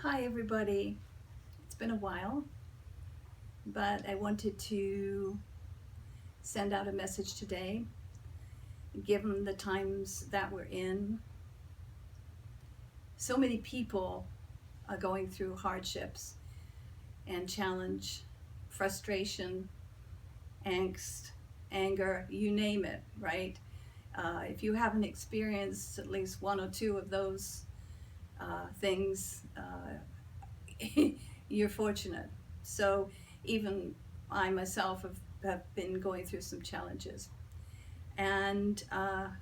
Hi, everybody. It's been a while, but I wanted to send out a message today. Given the times that we're in, so many people are going through hardships and challenge, frustration, angst, anger, you name it, right? If you haven't experienced at least one or two of those things, you're fortunate. So even I myself have been going through some challenges and come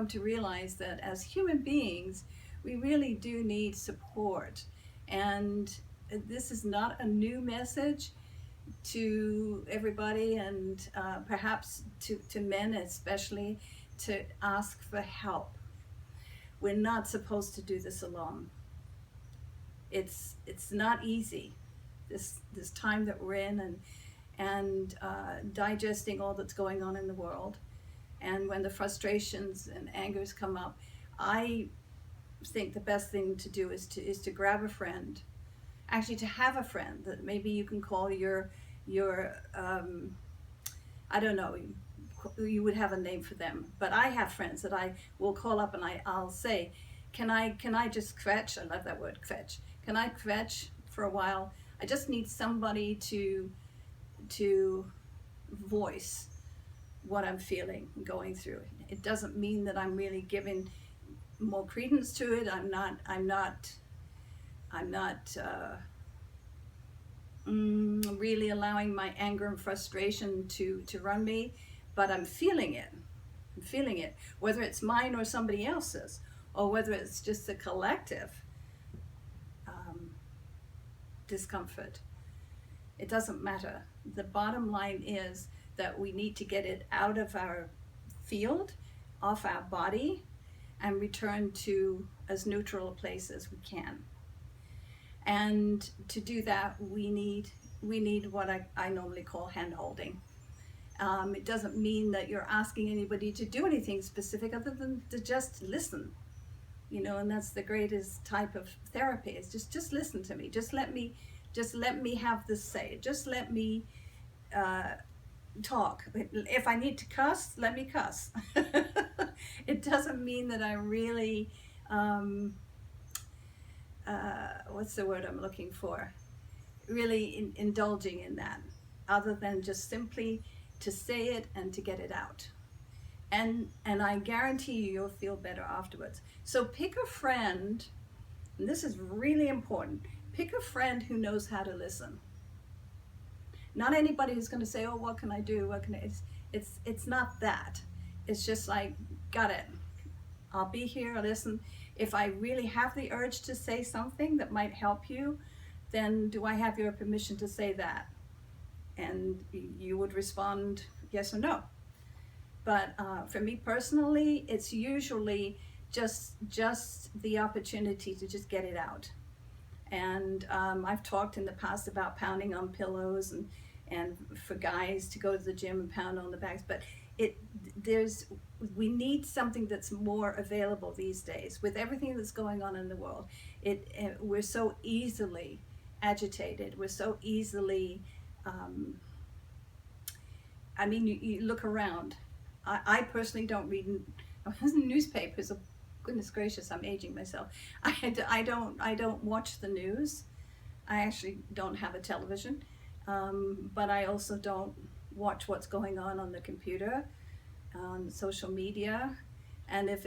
to realize that as human beings, we really do need support. And this is not a new message to everybody, and perhaps to men especially, to ask for help. We're not supposed to do this alone. It's not easy, this time that we're in, and digesting all that's going on in the world. And when the frustrations and angers come up, I think the best thing to do is to grab a friend, actually to have a friend that maybe you can call your I don't know, you would have a name for them, but I have friends that I will call up and I'll say, can I just kvetch? I love that word, kvetch. Can I kvetch for a while? I just need somebody to voice what I'm feeling and going through. It doesn't mean that I'm really giving more credence to it. I'm not really allowing my anger and frustration to run me, but I'm feeling it. I'm feeling it, whether it's mine or somebody else's, or whether it's just a collective um, discomfort. It doesn't matter. The bottom line is that we need to get it out of our field, off our body, and return to as neutral a place as we can. And to do that, we need what I normally call hand holding. It doesn't mean that you're asking anybody to do anything specific other than to just listen. And that's the greatest type of therapy, is just listen to me. Just let me have this say. Just let me uh, talk. If I need to cuss, let me cuss. It doesn't mean that I'm really what's the word I'm looking for? Really indulging in that, other than just simply to say it and to get it out. And I guarantee you'll feel better afterwards. So pick a friend, and this is really important. Pick a friend who knows how to listen. Not anybody who's going to say, "Oh, what can I do? What can I?" It's not that. It's just like, got it. I'll be here. I'll listen. If I really have the urge to say something that might help you, then do I have your permission to say that? And you would respond yes or no. But for me personally, it's usually just the opportunity to just get it out. And I've talked in the past about pounding on pillows, and for guys to go to the gym and pound on the backs. But it there's we need something that's more available these days with everything that's going on in the world. We're so easily agitated. We're so easily. I mean, you look around. I personally don't read newspapers. Oh, goodness gracious, I'm aging myself. I don't watch the news. I actually don't have a television, but I also don't watch what's going on the computer, on social media, and if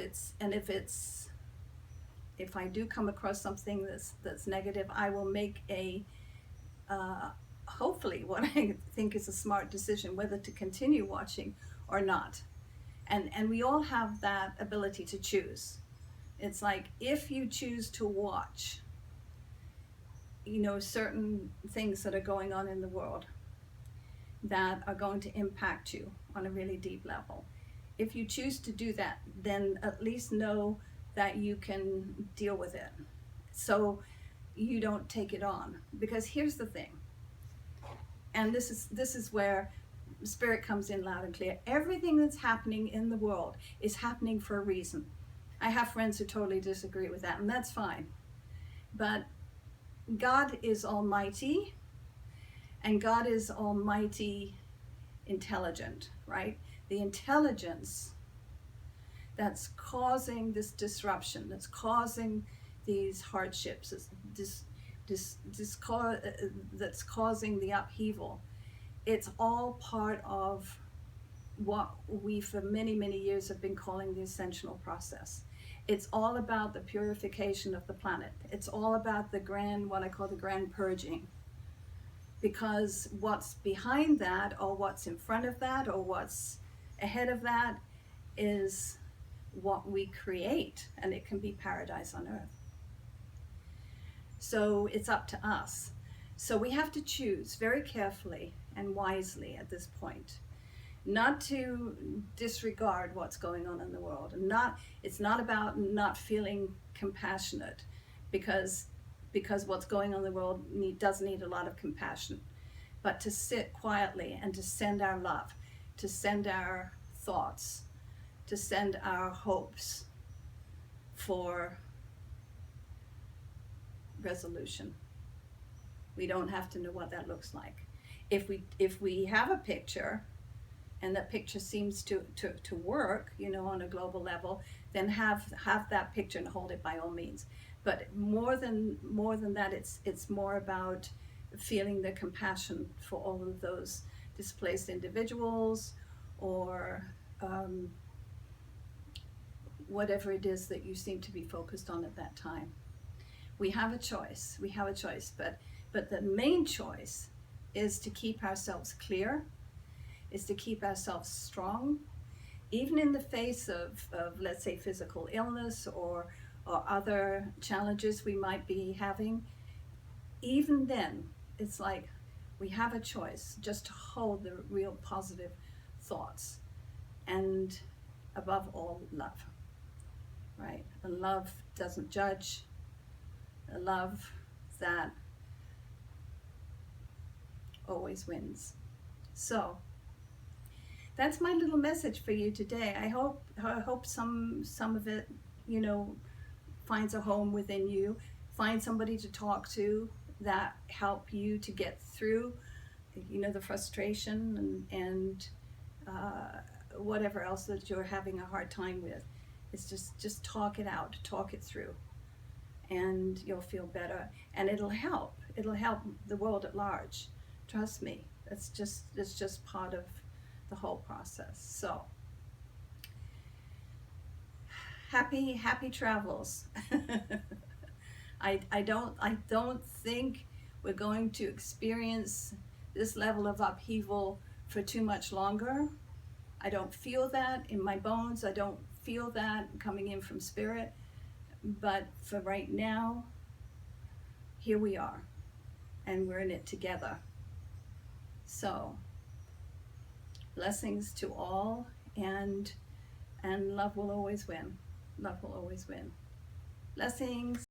I do come across something that's negative, I will make a hopefully what I think is a smart decision whether to continue watching or not. And we all have that ability to choose. It's like, if you choose to watch, certain things that are going on in the world that are going to impact you on a really deep level. If you choose to do that, then at least know that you can deal with it, so you don't take it on. Because here's the thing, and this is where spirit comes in loud and clear. Everything that's happening in the world is happening for a reason. I have friends who totally disagree with that, and that's fine. But God is almighty, and God is almighty intelligent, right? The intelligence that's causing this disruption, that's causing these hardships, that's causing the upheaval. It's all part of what we for many, many years have been calling the ascensional process. It's all about the purification of the planet. It's all about the grand, what I call the grand purging. Because what's behind that, or what's in front of that, or what's ahead of that, is what we create, and it can be paradise on earth. So it's up to us. So we have to choose very carefully and wisely at this point, not to disregard what's going on in the world. And it's not about not feeling compassionate, because what's going on in the world does need a lot of compassion, but to sit quietly and to send our love, to send our thoughts, to send our hopes for resolution. We don't have to know what that looks like. If we have a picture, and that picture seems to work, on a global level, then have that picture and hold it by all means. But more than that, it's more about feeling the compassion for all of those displaced individuals, or whatever it is that you seem to be focused on at that time. We have a choice, but the main choice is to keep ourselves clear, is to keep ourselves strong, even in the face of let's say, physical illness or other challenges we might be having. Even then, it's like we have a choice just to hold the real positive thoughts, and above all, love, right? A love doesn't judge, a love that always wins. So that's my little message for you today. I hope some of it, finds a home within you. Find somebody to talk to that help you to get through, the frustration and whatever else that you're having a hard time with. It's just talk it out, talk it through, and you'll feel better. And it'll help the world at large. Trust me, it's just part of the whole process. So happy travels. I don't think we're going to experience this level of upheaval for too much longer. I don't feel that in my bones. I don't feel that coming in from spirit. But for right now, here we are, and we're in it together. So blessings to all, and love will always win. Love will always win. Blessings.